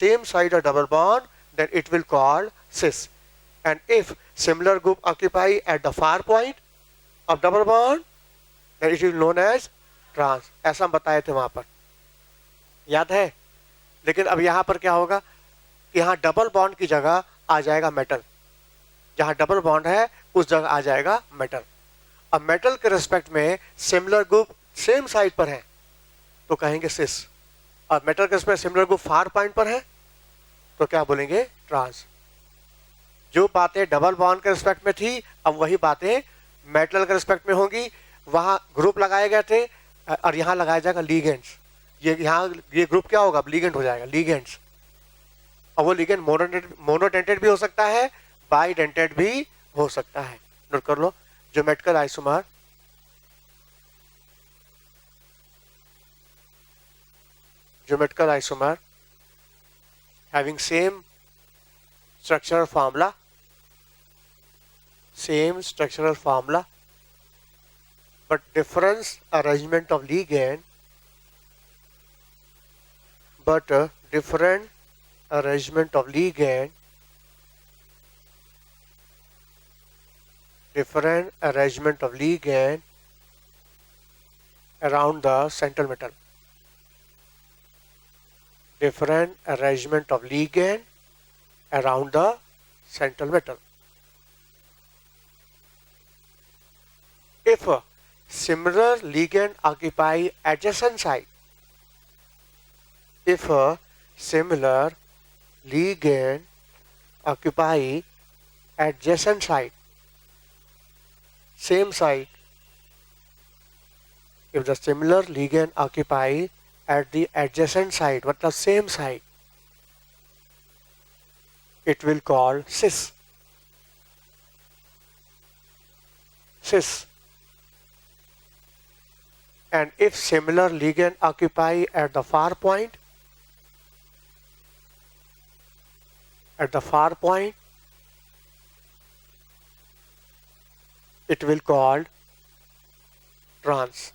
same side a double bond, then it will call cis. And if similar group occupy at the far point of double bond, then it is known as trans. ऐसा हम बताए थे वहां पर, याद है? लेकिन अब यहां पर क्या होगा, यहाँ डबल बॉन्ड की जगह आ जाएगा मेटल, जहां डबल बॉन्ड है उस जगह आ जाएगा मेटल। अब मेटल के रिस्पेक्ट में सिमिलर ग्रुप सेम साइड पर है तो कहेंगे सिस, और मेटल के respect similar group far point पर है तो क्या बोलेंगे, ट्रांस। जो बातें डबल बॉन्ड के रिस्पेक्ट में थी अब वही बातें मेटल के रिस्पेक्ट में होंगी। वहां ग्रुप लगाए गए थे और यहाँ लगाया जाएगा लीगेंड्स। ये ग्रुप क्या होगा, लीगेंड हो जाएगा, लीगेंड्स। और वो लीगेंड मोनोडेंटेड भी हो सकता है, बाइडेंटेड भी हो सकता है। नोट कर लो, geometrical isomer having same structural formula, but different arrangement of ligand, around the central metal. Different arrangement of ligand around the central metal. If a similar ligand occupy adjacent site, same site, if the similar ligand occupy at the adjacent site, मतलब same site, it will call cis. And if similar ligand occupy at the far point, it will call trans.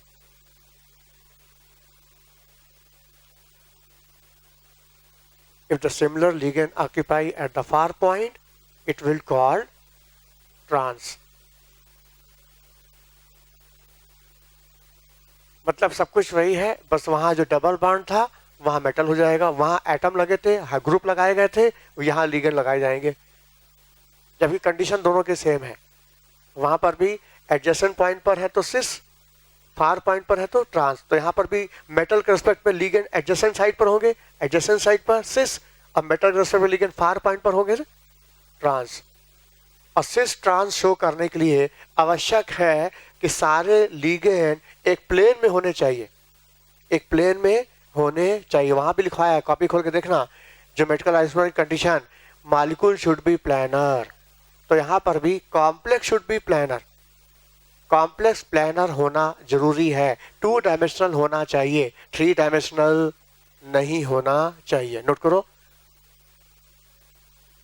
If the similar ligand occupy at the far point, it will call trans. मतलब सब कुछ वही है, बस वहां जो double bond था वहां मेटल हो जाएगा, वहां एटम लगे थे, ग्रुप लगाए गए थे, यहाँ लिगेंड लगाए जाएंगे, जबकि कंडीशन दोनों के सेम है। वहां पर भी एडजेसेंट पॉइंट पर है तो सिस, फार पॉइंट पर है तो ट्रांस। तो यहाँ पर भी मेटल के रिस्पेक्ट में लिगेंड एडजेसेंट साइड पर होंगे, एडजेसेंट साइड पर सिस, और मेटल के रिस्पेक्ट में लिगेंड फार पॉइंट पर होंगे ट्रांस। और सिस ट्रांस शो करने के लिए आवश्यक है कि सारे लिगेंड एक प्लेन में होने चाहिए, वहां भी लिखवाया है, कॉपी खोल के देखना, geometrical isomer condition, molecule should be planar. तो यहाँ पर भी complex should be planar, complex planar होना जरूरी है, 2 डायमेंशनल होना चाहिए, 3 डायमेंशनल नहीं होना चाहिए। नोट करो,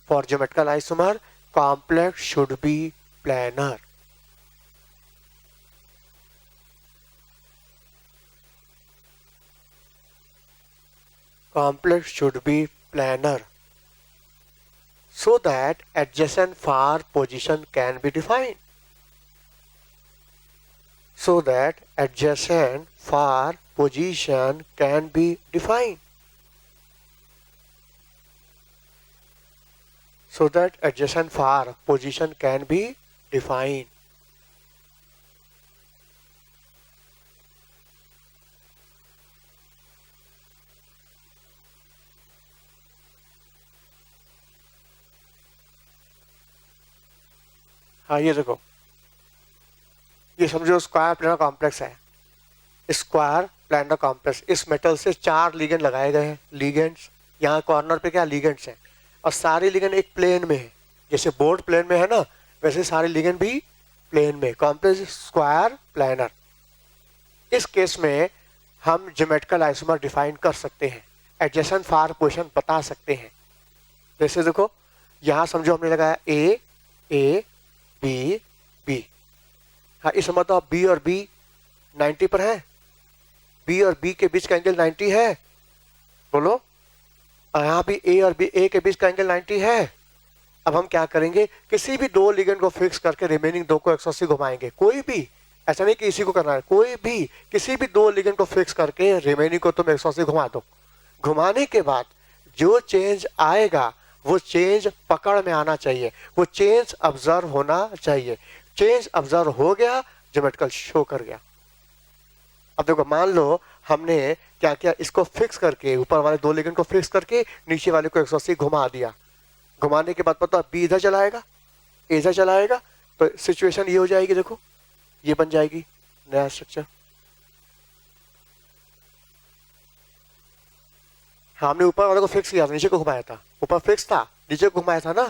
for geometrical isomer complex should be planar. Complex should be planar so that adjacent far position can be defined. So that adjacent far position can be defined. So that adjacent far position can be defined. हाँ ये देखो, ये समझो square planar complex है, square planar complex, इस metal से 4 ligand लगाए गए हैं, लिगेंड्स यहाँ कॉर्नर पे क्या लिगेंड्स हैं, और सारे लिगेंड एक प्लेन में है, जैसे बोर्ड प्लेन में है ना वैसे सारे लिगेंड भी प्लेन में, कॉम्प्लेक्स स्क्वायर प्लानर। इस केस में हम ज्योमेट्रिकल आइसोमर डिफाइन कर सकते हैं, एडजेसेंट फार पोजीशन बता सकते हैं। जैसे देखो यहाँ समझो हमने लगाया ए ए बी बी, हाँ इस मतलब बी और बी 90 पर है, बी और बी के बीच का एंगल 90 है, बोलो और यहाँ भी ए और बी, ए के बीच का एंगल 90 है। अब हम क्या करेंगे, किसी भी दो लिगेंड को फिक्स करके रिमेनिंग दो को 180 घुमाएंगे। कोई भी, ऐसा नहीं कि इसी को करना है, कोई भी किसी भी दो लिगेंड को फिक्स करके रिमेनिंग को तुम 180 घुमा दो। घुमाने के बाद जो चेंज आएगा वो चेंज पकड़ में आना चाहिए, वो चेंज ऑब्जर्व होना चाहिए। चेंज ऑब्जर्व हो गया, ज्योमेट्रिकल शो कर गया। अब देखो, मान लो हमने क्या किया, इसको फिक्स करके ऊपर वाले दो लिगेंड को फिक्स करके नीचे वाले को 180 घुमा दिया। घुमाने के बाद पता बी इधर चलाएगा, ए इधर चलाएगा, तो सिचुएशन ये हो जाएगी। देखो ये बन जाएगी नया स्ट्रक्चर। हमने ऊपर वाले को फिक्स किया था, नीचे को घुमाया था, ऊपर फिक्स था नीचे को घुमाया था ना,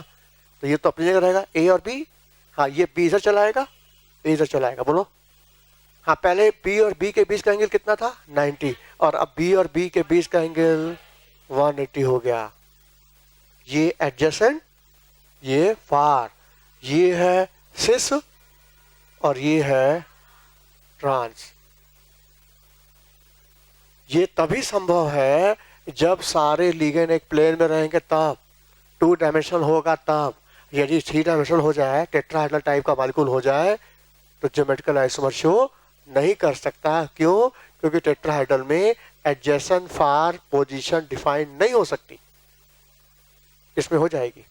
तो ये तो अपनी जगह रहेगा ए और बी। हाँ, ये बी इधर चलाएगा, ए इधर चलाएगा। बोलो हाँ, पहले बी और बी के बीच का एंगल कितना था, 90, और अब बी और बी के बीच का एंगल 180 हो गया। ये एडजेसेंट, ये फार, ये है सिस और ये है ट्रांस। ये तभी संभव है जब सारे लिगेंड एक प्लेन में रहेंगे, तब 2 डायमेंशनल होगा। तब यदि 3 डायमेंशनल हो जाए, टेट्राहेड्रल टाइप का मॉलिक्यूल हो जाए, तो ज्योमेट्रिकल आइसोमर शो नहीं कर सकता। क्यों? क्योंकि टेट्राहेड्रल में एडजेसेंट फार पोजीशन डिफाइन नहीं हो सकती। इसमें हो जाएगी।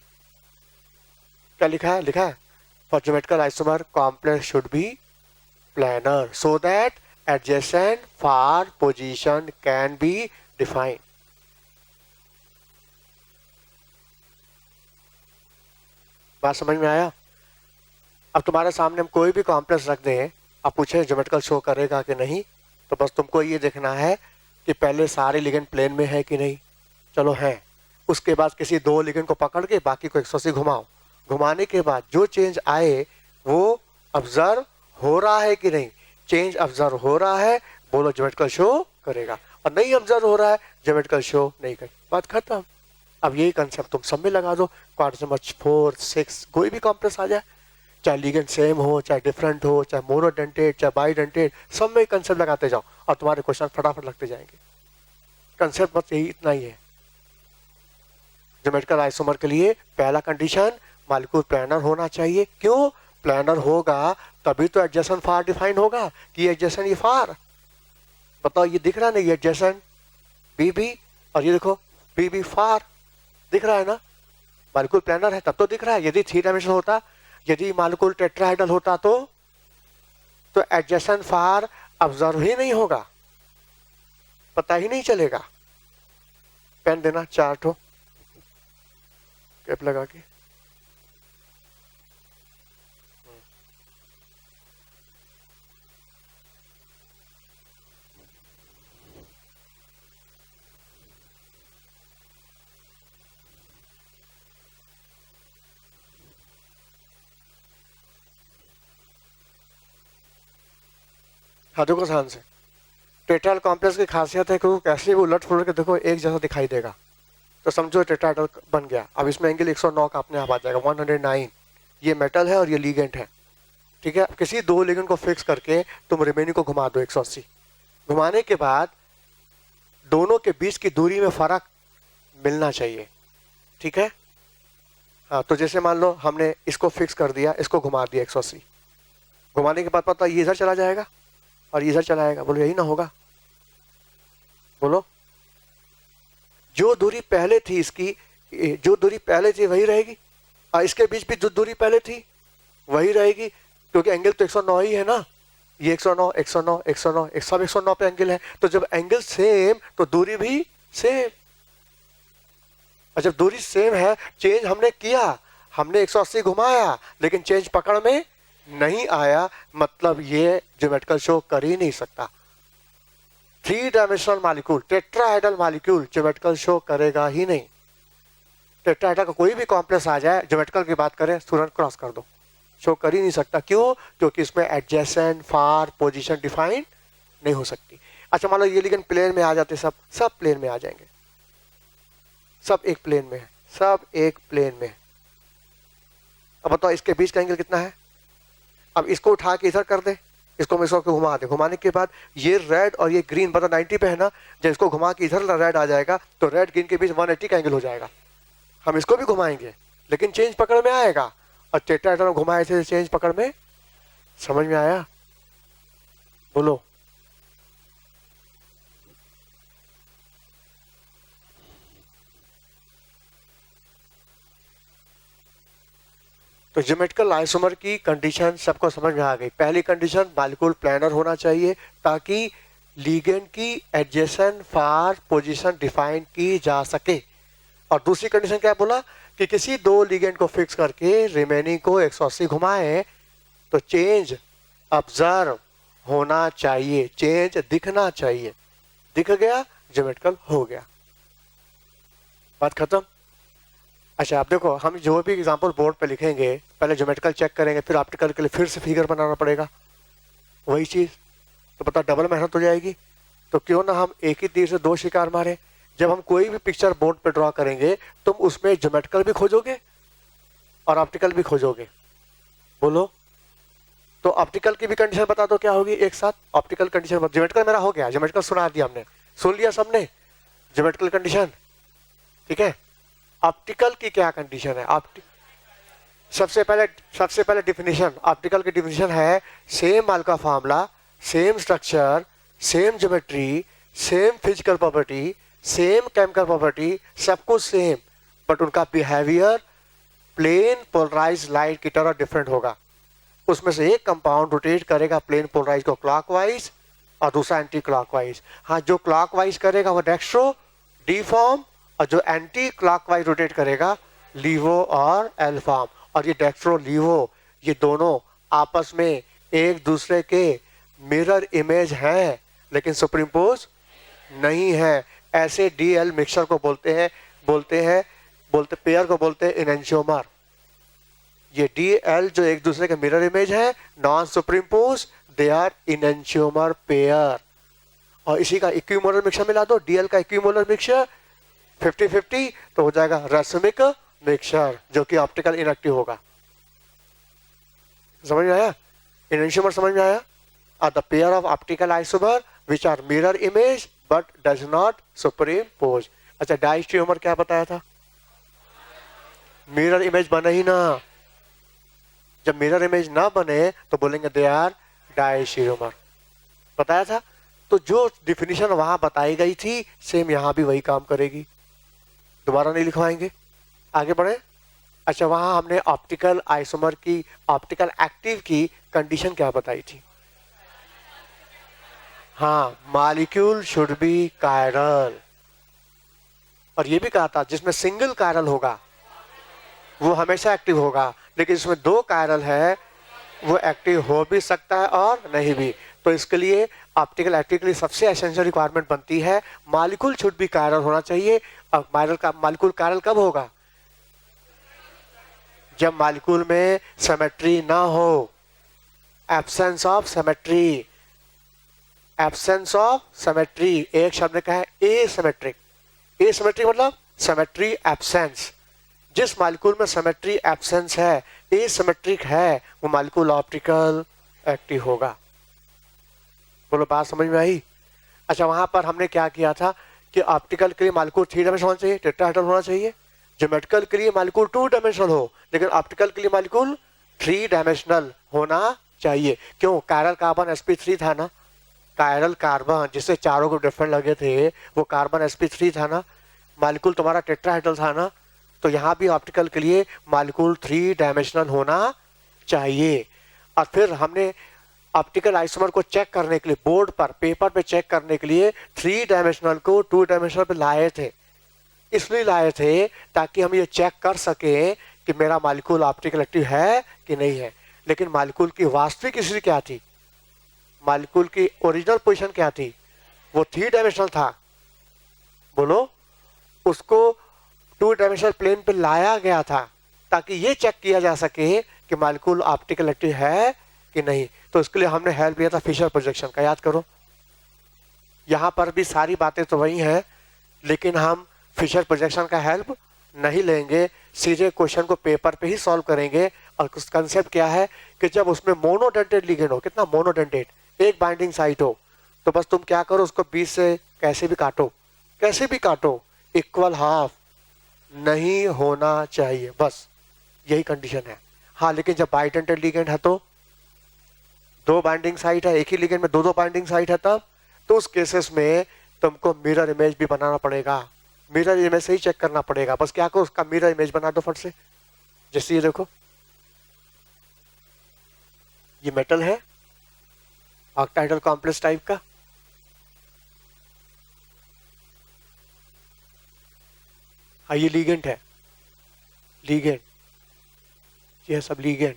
क्या लिखा है? लिखा है for geometrical isomer complex should be planar so that adjacent far position can be define. बात समझ में आया? अब तुम्हारे सामने हम कोई भी कॉम्प्लेक्स रख दें, आप पूछे ज्योमेट्रिकल शो करेगा कि नहीं, तो बस तुमको ये देखना है कि पहले सारे लिगेंड प्लेन में है कि नहीं। चलो है। उसके बाद किसी दो लिगेंड को पकड़ के बाकी को 180 घुमाओ। घुमाने के बाद जो चेंज आए वो ऑब्जर्व हो रहा है कि नहीं। चेंज ऑब्जर्व हो रहा है, बोलो ज्योमेट्रिकल शो करेगा, और नहीं ऑब्जर्व हो रहा है, ज्योमेट्रिकल शो नहीं करेगा। बात खत्म। अब यही कंसेप्ट तुम सब में लगा दो। क्वाड्रेंट नंबर 4, 6 कोई भी कॉम्प्लेक्स आ जाए, चाहे लिगेंड सेम हो, चाहे डिफरेंट हो, चाहे मोनोडेंटेड, चाहे बाइडेंटेड, सब में कंसेप्ट लगाते जाओ और तुम्हारे क्वेश्चन फटाफट लगते जाएंगे। कंसेप्ट बस यही इतना ही है। ज्योमेट्रिकल आइसोमर के लिए पहला कंडीशन, मॉलिक्यूल प्लानर होना चाहिए। क्यों? प्लानर होगा तभी तो एडजेसेंट फार डिफाइन होगा कि एडजेसेंट ये फार। बताओ, ये दिख रहा है ना, ये एडजेसेंट बी बी, और ये देखो बी बी फार, दिख रहा है ना। मॉलिक्यूल प्लानर है तब तो दिख रहा है। यदि 3 डायमेंशन होता, यदि मॉलिक्यूल टेट्राहेड्रल होता, तो एडजेसेंट फार ऑब्जर्व ही नहीं होगा, पता ही नहीं चलेगा। पेन देना, चार्ट हो कैप लगा के। हाँ देखो ध्यान से, टेट्राहेड्रल कॉम्प्लेक्स की खासियत है कि वो कैसे भी उलट फुलट के देखो एक जैसा दिखाई देगा, तो समझो टेट्राहेड्रल बन गया। अब इसमें एंगल 109 का अपने आप आ जाएगा, 109। ये मेटल है और ये लिगेंड है, ठीक है। किसी दो लिगेंड को फिक्स करके तुम रिमेनिंग को घुमा दो 180। घुमाने के बाद दोनों के बीच की दूरी में फर्क मिलना चाहिए, ठीक है। हाँ, तो जैसे मान लो हमने इसको फिक्स कर दिया, इसको घुमा दिया 180। घुमाने के बाद पता ये इधर चला जाएगा और इधर चलाएगा। बोलो यही ना होगा? बोलो, जो दूरी पहले थी इसकी, जो दूरी पहले थी वही रहेगी, और इसके बीच भी जो दूरी पहले थी वही रहेगी, क्योंकि एंगल तो 109 ही है ना। ये 109, 109, 109, सब 109 पे एंगल है। तो जब एंगल सेम तो दूरी भी सेम, और जब दूरी सेम है, चेंज हमने किया, हमने 180 घुमाया, लेकिन चेंज पकड़ में नहीं आया, मतलब ये ज्योमेट्रिकल शो कर ही नहीं सकता। 3 dimensional molecule, tetrahedral molecule geometrical show करेगा ही नहीं। टेट्राहेड्रल का कोई भी कॉम्प्लेक्स आ जाए, ज्योमेट्रिकल की बात करें, तुरंत क्रॉस कर दो, शो कर ही नहीं सकता। क्यों? क्योंकि इसमें एडजेसेंट फार पोजीशन डिफाइन नहीं हो सकती। अच्छा, मान लो ये लिगेंड प्लेन में आ जाते, सब प्लेन में आ जाएंगे, सब एक प्लेन में है, सब एक प्लेन में। अब बताओ इसके बीच का एंगल कितना है? अब इसको उठा के इधर कर दे, इसको हम इसको घुमा दे, घुमाने के बाद ये रेड और ये ग्रीन मतलब 90 पे है ना, जब इसको घुमा के इधर रेड आ जाएगा तो रेड ग्रीन के बीच 180 का एंगल हो जाएगा। हम इसको भी घुमाएंगे लेकिन चेंज पकड़ में आएगा, और टेट्राहेड्रल में घुमाए थे चेंज पकड़ में, समझ में आया? बोलो। तो ज्योमेट्रिकल आइसोमर की कंडीशन सबको समझ में आ गई। पहली कंडीशन मॉलिक्यूल प्लानर होना चाहिए ताकि लिगेंड की एडजेसेंट फार पोजीशन डिफाइन की जा सके। और दूसरी कंडीशन क्या बोला कि किसी दो लिगेंड को फिक्स करके रिमेनिंग को 180 घुमाएं तो चेंज ऑब्जर्व होना चाहिए, चेंज दिखना चाहिए। दिख गया, ज्योमेट्रिकल हो गया, बात खत्म। अच्छा आप देखो, हम जो भी एग्जांपल बोर्ड पे लिखेंगे पहले ज्योमेट्रिकल चेक करेंगे, फिर ऑप्टिकल के लिए फिर से फिगर बनाना पड़ेगा, वही चीज तो पता डबल मेहनत हो जाएगी। तो क्यों ना हम एक ही तीर से दो शिकार मारे। जब हम कोई भी पिक्चर बोर्ड पे ड्रॉ करेंगे तुम उसमें ज्योमेट्रिकल भी खोजोगे और ऑप्टिकल भी खोजोगे। बोलो। तो ऑप्टिकल की भी कंडीशन बता दो क्या होगी एक साथ। ऑप्टिकल कंडीशन, ज्योमेट्रिकल मेरा हो गया, ज्योमेट्रिकल सुना दिया हमने, सुन लिया सबने ज्योमेट्रिकल कंडीशन, ठीक है। ऑप्टिकल की क्या कंडीशन है? सबसे पहले डिफिनीशन, ऑप्टिकल की डिफिनीशन है सेम माल का formula, same structure, same geometry, same physical property, same chemical property, सब कुछ सेम, बट उनका बिहेवियर प्लेन पोलराइज लाइट की तरह डिफरेंट होगा। उसमें से एक कंपाउंड रोटेट करेगा प्लेन पोलराइज को क्लॉकवाइज और दूसरा एंटी क्लॉकवाइज। हाँ, जो क्लॉकवाइज करेगा वो डेक्स्ट्रो डी फॉर्म, और जो एंटी क्लॉकवाइज रोटेट करेगा लीवो और एल फॉर्म। और ये डेक्स्ट्रो लीवो ये दोनों आपस में एक दूसरे के मिरर इमेज हैं लेकिन सुपरइम्पोज नहीं है। ऐसे डीएल मिक्सचर को बोलते पेयर को बोलते हैं इनेंशियोमर। ये डीएल जो एक दूसरे के मिरर इमेज है, non superimpose, they are enantiomer pair. और इसी का इक्विमोलर मिक्सचर मिला दो, डीएल का इक्विमोलर मिक्सचर 50-50 तो हो जाएगा रैसमिक मिक्सचर, जो कि ऑप्टिकल इनएक्टिव होगा। समझ में आया? इनेंशियोमर समझ में आया? Are the pair of optical isomer which are mirror image but does not superimpose. अच्छा, डायस्टिरियोमर क्या बताया था? मिरर इमेज बने ही ना। जब मिरर इमेज ना बने तो बोलेंगे दे आर डायस्टिरियोमर, बताया था। तो जो डिफिनीशन वहां बताई गई थी सेम यहां भी वही काम करेगी, दोबारा नहीं लिखवाएंगे। आगे बढ़े। अच्छा, वहां हमने ऑप्टिकल आइसोमर की, ऑप्टिकल एक्टिव की कंडीशन क्या बताई थी? हाँ, मॉलिक्यूल शुड बी कायरल। और ये भी कहा था जिसमें सिंगल कायरल होगा वो हमेशा एक्टिव होगा, लेकिन इसमें दो कायरल है वो एक्टिव हो भी सकता है और नहीं भी। तो इसके लिए ऑप्टिकल एक्टिव के लिए सबसे एसेंशियल रिक्वायरमेंट बनती है मॉलिक्यूल शुड बी कायरल होना चाहिए। और मॉलिक्यूल कायरल कब होगा? जब मॉलिक्यूल में सिमेट्री ना हो, absence of symmetry. Absence of symmetry एक शब्द का है एसिमेट्रिक। एसिमेट्रिक मतलब सिमेट्री एब्सेंस। जिस मॉलिक्यूल में सिमेट्री एब्सेंस है, एसिमेट्रिक है, वो मॉलिक्यूल ऑप्टिकल एक्टिव होगा। बोलो, बात समझ में आई? अच्छा, वहां पर हमने क्या किया था कि ऑप्टिकल के लिए मॉलिक्यूल 3 डायमेंशनल होना चाहिए, टेट्राहेड्रल होना चाहिए। ज्योमेट्रिकल के लिए मॉलिक्यूल 2 डायमेंशनल हो, लेकिन ऑप्टिकल के लिए मॉलिक्यूल 3 डायमेंशनल होना चाहिए। क्यों? कायरल कार्बन sp3 था ना, कायरल कार्बन जिससे चारों को डिफरेंट लगे थे वो कार्बन sp3 था ना, मॉलिक्यूल तुम्हारा टेट्राहेड्रल था ना। तो यहाँ भी ऑप्टिकल के लिए मॉलिक्यूल 3 डायमेंशनल होना चाहिए। और फिर हमने ऑप्टिकल आइसोमर को चेक करने के लिए बोर्ड पर, पेपर पे चेक करने के लिए 3 डायमेंशनल को 2 डायमेंशनल पे लाए थे। इसलिए लाए थे ताकि हम ये चेक कर सके कि मेरा मॉलिक्यूल ऑप्टिकल एक्टिव है कि नहीं है। लेकिन मॉलिक्यूल की वास्तविक स्थिति क्या थी? मॉलिक्यूल की ओरिजिनल पोजीशन क्या थी? वो 3 डायमेंशनल था। बोलो, उसको 2 डायमेंशनल प्लेन पे लाया गया था ताकि ये चेक किया जा सके कि मॉलिक्यूल ऑप्टिकल एक्टिव है कि नहीं। तो इसके लिए हमने हेल्प लिया था फिशर प्रोजेक्शन का, याद करो। यहाँ पर भी सारी बातें तो वही हैं, लेकिन हम फिशर प्रोजेक्शन का हेल्प नहीं लेंगे, सीधे क्वेश्चन को पेपर पे ही सॉल्व करेंगे। और कंसेप्ट क्या है कि जब उसमें मोनोडेंटेड लिगेंड हो, कितना मोनोडेंटेड, एक बाइंडिंग साइट हो, तो बस तुम क्या करो, उसको 20 से कैसे भी काटो, कैसे भी काटो, इक्वल हाफ नहीं होना चाहिए, बस यही कंडीशन है। हाँ, लेकिन जब बाइडेंटेड लिगेंड है तो दो बाइंडिंग साइट है, एक ही लिगेंड में दो दो बाइंडिंग साइट है, तब तो उस केसेस में तुमको मिरर इमेज भी बनाना पड़ेगा, मिरर इमेज से ही चेक करना पड़ेगा। बस क्या करो, उसका मिरर इमेज बना दो फट से। जैसे ये देखो, ये मेटल है ऑक्टाहेड्रल कॉम्प्लेक्स टाइप का, हाँ ये लिगेंड है, लिगेंड, ये सब लिगेंड,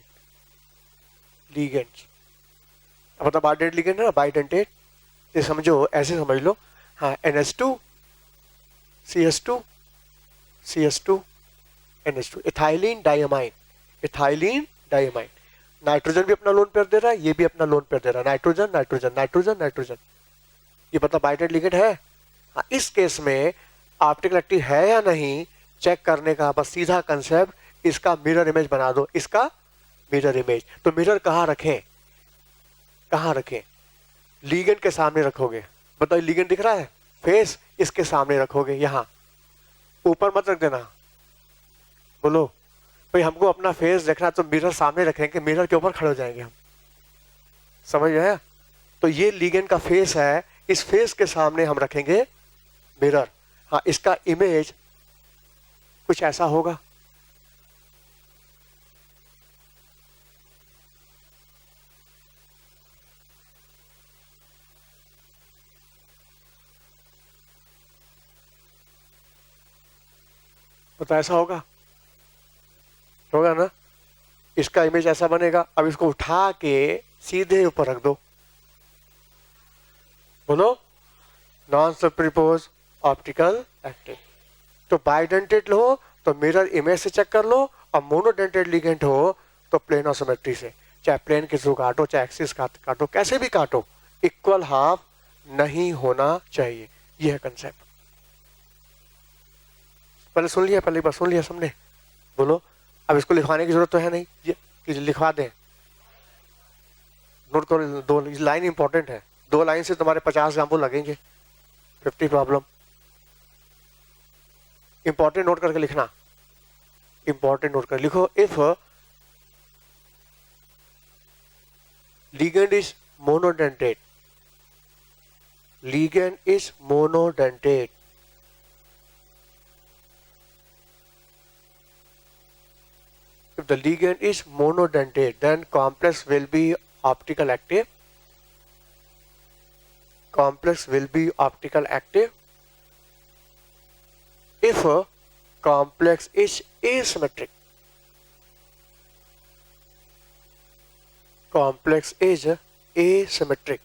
लिगेंड। अब मतलब बाइडेंटेड लिगेंड है ना, बाइडेंटेड, ये समझो, ऐसे समझ लो। हाँ, NH2 CH2 CH2 NH2, ethylene diamine, ethylene diamine. Nitrogen भी अपना लोन पेयर दे रहा है, ये भी अपना लोन पेयर दे रहा है, नाइट्रोजन नाइट्रोजन नाइट्रोजन नाइट्रोजन, ये मतलब बाइडेंटेड लिगेंड है। हाँ, इस केस में ऑप्टिकल एक्टिव है या नहीं चेक करने का बस सीधा कंसेप्ट, इसका मिरर इमेज बना दो, इसका मिरर इमेज। तो मिरर कहाँ रखें, कहाँ रखें, लिगेंड के सामने रखोगे, बताओ लिगेंड दिख रहा है, फेस इसके सामने रखोगे, यहाँ ऊपर मत रख देना। बोलो भाई, हमको अपना फेस देखना, तो मिरर सामने रखेंगे, मिरर के ऊपर खड़े हो जाएंगे हम, समझ गए। तो ये लिगेंड का फेस है, इस फेस के सामने हम रखेंगे मिरर। हाँ, इसका इमेज कुछ ऐसा होगा, तो ऐसा होगा, होगा ना, इसका इमेज ऐसा बनेगा। अब इसको उठा के सीधे ऊपर रख दो, बोलो नॉन सुपरपोज ऑप्टिकल एक्टिव। तो बाइडेंटेड हो तो मिरर इमेज से चेक कर लो, और मोनोडेंटेड लिगेंड हो तो प्लेन ऑफ सिमेट्री से, चाहे प्लेन के थ्रू काटो, चाहे एक्सिस काटो, कैसे भी काटो, इक्वल हाफ नहीं होना चाहिए। यह है कंसेप्ट। पहले सुन लिया, पहले बार सुन लिया सबने, बोलो। अब इसको लिखवाने की जरूरत तो है नहीं, ये कि लिखवा दें, नोट करो, दो लाइन इंपॉर्टेंट है, दो लाइन से तुम्हारे 50 एग्जाम्पल लगेंगे, 50 प्रॉब्लम। इंपॉर्टेंट नोट करके लिखना, इंपॉर्टेंट नोट कर लिखो। If ligand is monodentate, ligand is monodentate, if the ligand is monodentate, then complex will be optical active, complex will be optical active. If a complex is asymmetric, complex is asymmetric,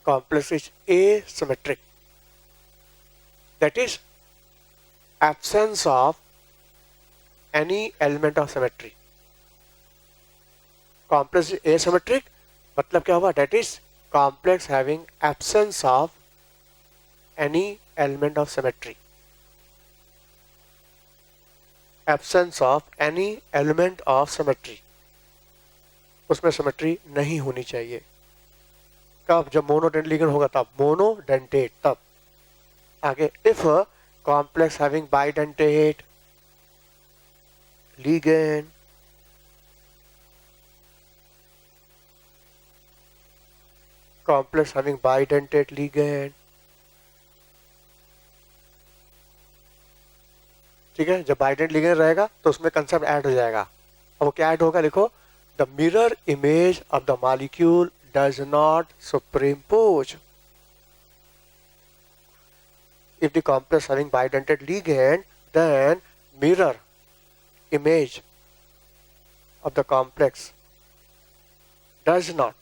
complex is asymmetric, that is absence of any element of symmetry. Complex is asymmetric मतलब क्या हुआ, that is complex having absence of any element of symmetry, absence of any element of symmetry, उसमें symmetry नहीं होनी चाहिए। कब, जब monodentate ligand होगा तब, मोनोडेंटेट तब। आगे, if complex having bidentate ligand, complex having bidentate ligand, ठीक है। जब बाइडेंट लिगेंड रहेगा तो उसमें कंसेप्ट ऐड हो जाएगा। अब वो क्या ऐड होगा, लिखो, the mirror image of the molecule does not superimpose. If the complex having bidentate ligand, then mirror image of the complex does not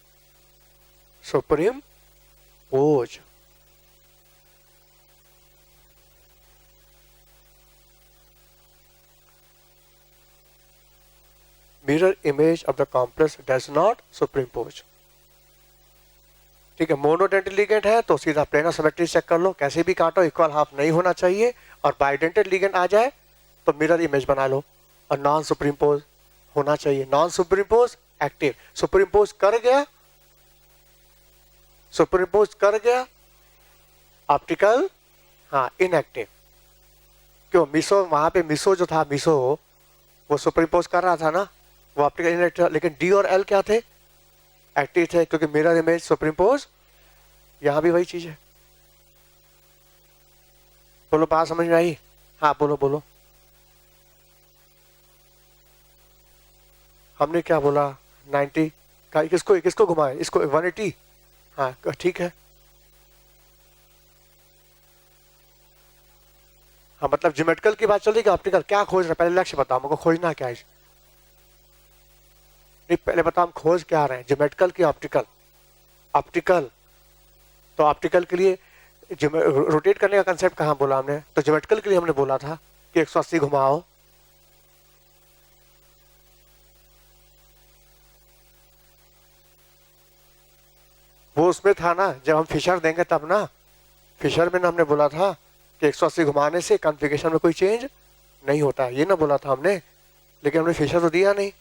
superimpose. Mirror image of the complex does not superimpose. ठीक है, monodentate ligand है तो सीधा planar symmetry check कर लो, कैसे भी काटो equal half नहीं होना चाहिए, और बाइडेंटेड लिगेंड आ जाए तो मिरर इमेज बना लो, और नॉन सुपरिम्पोज होना चाहिए। नॉन सुपरिम्पोज एक्टिव, सुपरिम्पोज कर गया, सुपरिम्पोज कर गया ऑप्टिकल, हाँ इनएक्टिव। क्यों? मिसो वहां पे मिसो जो था, मिसो वो सुपरिम्पोज कर रहा था ना, वो ऑप्टिकल इनएक्टिव, लेकिन डी और एल क्या थे? एक्टिव थे, क्योंकि मिरर इमेज सुपरिम्पोज। यहां भी वही चीज है। बोलो बात समझ में आई? हाँ बोलो बोलो। हमने क्या बोला? 90 का किसको किसको घुमाए? इसको 180। हाँ ठीक है। हाँ मतलब ज्योमेट्रिकल की बात चल रही है कि ऑप्टिकल? क्या खोज रहे? पहले लक्ष्य बताओ हमको, खोजना क्या है? नहीं पहले बताओ हम खोज क्या रहे हैं, ज्योमेट्रिकल की ऑप्टिकल? ऑप्टिकल। तो ऑप्टिकल के लिए रोटेट करने का कंसेप्ट कहाँ बोला हमने? तो ज्योमेट्रिकल के लिए हमने बोला था कि 180 घुमाओ। वो उसमें था ना, जब हम फिशर देंगे तब ना, फिशर में ना हमने बोला था कि 180 घुमाने से कॉन्फ़िगरेशन में कोई चेंज नहीं होता, ये ना बोला था हमने, लेकिन हमने फिशर तो दिया नहीं।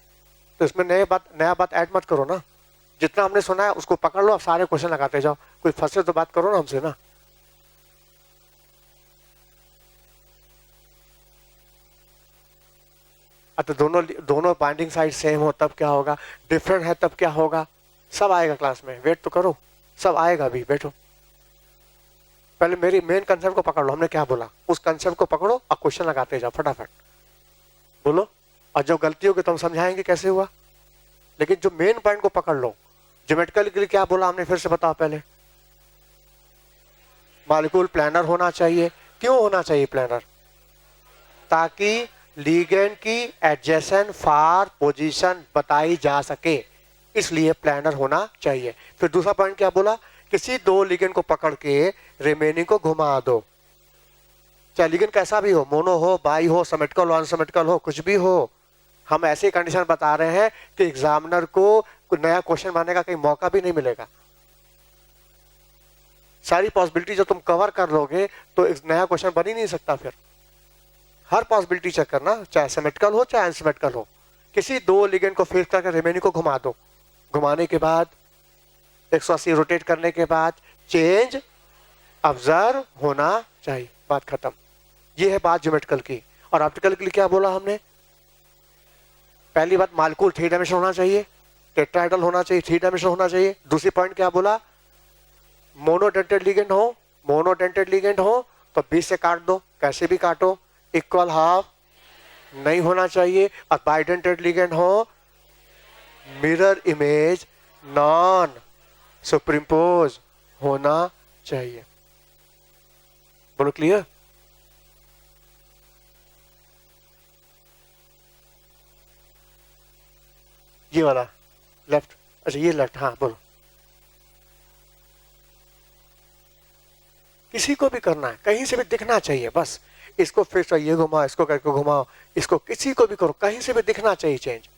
तो इसमें नया बात ऐड मत करो ना, जितना हमने सुना है उसको पकड़ लो, अब सारे क्वेश्चन लगाते जाओ, कोई फंसे तो बात करो ना हमसे ना। तो दोनों बाइंडिंग साइड सेम हो तब क्या होगा, डिफरेंट है तब क्या होगा, सब आएगा क्लास में, वेट तो करो, सब आएगा भी, बैठो। पहले मेरी मेन कंसेप्ट को पकड़ लो, हमने क्या बोला उस कंसेप्ट को पकड़ो और क्वेश्चन लगाते जाओ फटाफट, बोलो। और जो गलती होगी तो हम समझाएंगे कैसे हुआ, लेकिन जो मेन पॉइंट को पकड़ लो। ज्योमेट्रिकल के लिए क्या बोला हमने, फिर से बताओ पहले? मॉलिक्यूल प्लानर होना चाहिए। क्यों होना चाहिए प्लानर? ताकि लिगेंड की एडजेसेंट फार पोजीशन बताई जा सके, इसलिए प्लानर होना चाहिए। फिर दूसरा पॉइंट क्या बोला? किसी दो लिगेंड को पकड़ के रिमेनिंग को घुमा दो, चाहे लिगेंड कैसा भी हो, मोनो हो, बाई हो, सिमेट्रिकल हो, अनसिमेट्रिकल हो, कुछ भी हो। हम ऐसे कंडीशन बता रहे हैं कि एग्जामिनर को नया क्वेश्चन बनाने का कहीं मौका भी नहीं मिलेगा। सारी पॉसिबिलिटी जो तुम कवर कर लोगे तो एक नया क्वेश्चन बन ही नहीं सकता। फिर हर पॉसिबिलिटी चेक करना, चाहे सिमेट्रिकल हो चाहे अनसिमेट्रिकल हो। किसी दो लिगेंड को फिक्स करके रिमेनिंग को घुमा दो, घुमाने के बाद 180 रोटेट करने के बाद चेंज ऑब्जर्व होना चाहिए, बात खत्म। ये है बात ज्योमेट्रिकल की। और ऑप्टिकल के लिए क्या बोला हमने? पहली बात, मॉलिक्यूल 3 डायमेंशन होना चाहिए, टेट्राहेड्रल होना चाहिए, 3 डायमेंशन होना चाहिए। दूसरी पॉइंट क्या बोला? मोनोडेंटेड लिगेंड हो, मोनोडेंटेड लिगेंड हो तो 20 से काट दो, कैसे भी काटो, इक्वल हाफ नहीं होना चाहिए। और बाइडेंटेड लिगेंड हो, मिरर इमेज नॉन सुपरिम्पोज होना चाहिए। बोलो क्लियर? ये वाला लेफ्ट, अच्छा ये लेफ्ट, हाँ बोलो। किसी को भी करना है, कहीं से भी दिखना चाहिए, बस इसको फिर से ये घुमाओ, इसको करके घुमाओ, इसको किसी को भी करो, कहीं से भी दिखना चाहिए चेंज।